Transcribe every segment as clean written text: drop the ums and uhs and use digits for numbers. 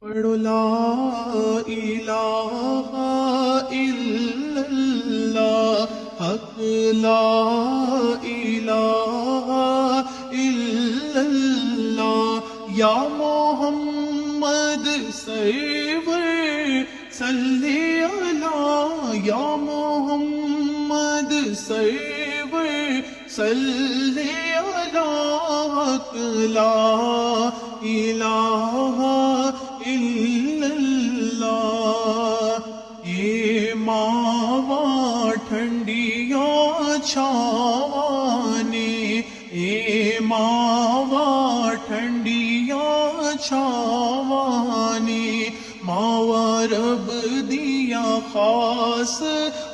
پڑھو لا الہ الا اللہ، حق لا الہ الا اللہ، یا محمد سرور صلی علی، یا محمد سرور صلی علی، حق لا الہ الا اللہ۔ اے ماوا ٹھنڈیاں چھاوانے، اے ماوا ٹھنڈیاں چھاوانے، ماوا رب دیا خاص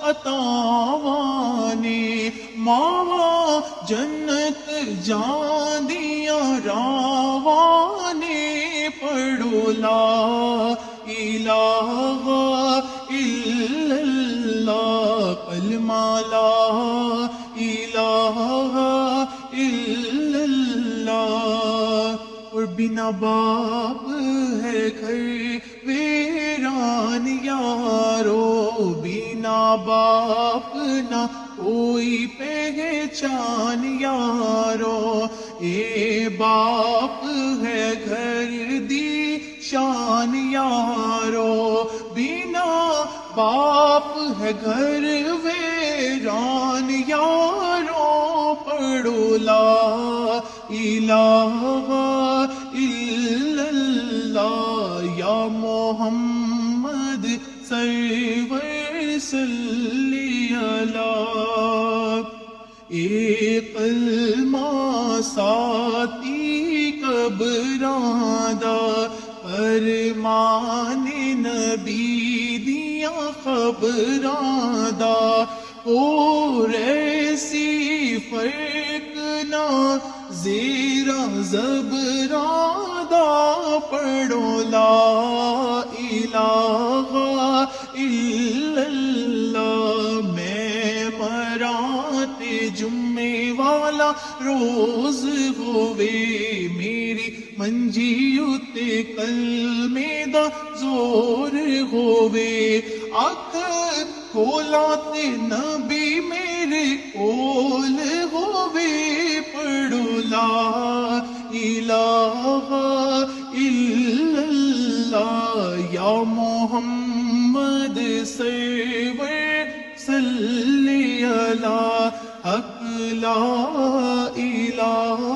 عطاوانے، ماوا جنت جان دیا راوانے، پڑھو لا الہ الا اللہ، کلمہ لا الہ الا اللہ۔ اور بنا باپ ہے گھر ویران یارو، بنا باپ نہ کوئی پہچان یارو، اے باپ ہے گھر دی شان یارو، بنا باپ ہے گھر ویران یارو، پڑھو لا الہ الا اللہ، یا محمد سرور صلی علی۔ اے کلمہ ساتی قبراندا، فرمان نبی دیا خبراندا، اور ایسی فرق نہ زیرا زبراندا، پڑھو لا الہ الا اللہ۔ میں مرات جمعے والا روز ہووے، میری منجی اتے کلمے دا زور ہووے، اکھ کھولا تے نبی میرے کول ہووے، پڑھو لا الہ الا اللہ، یا محمد سرور صلی علی، حق لا الہ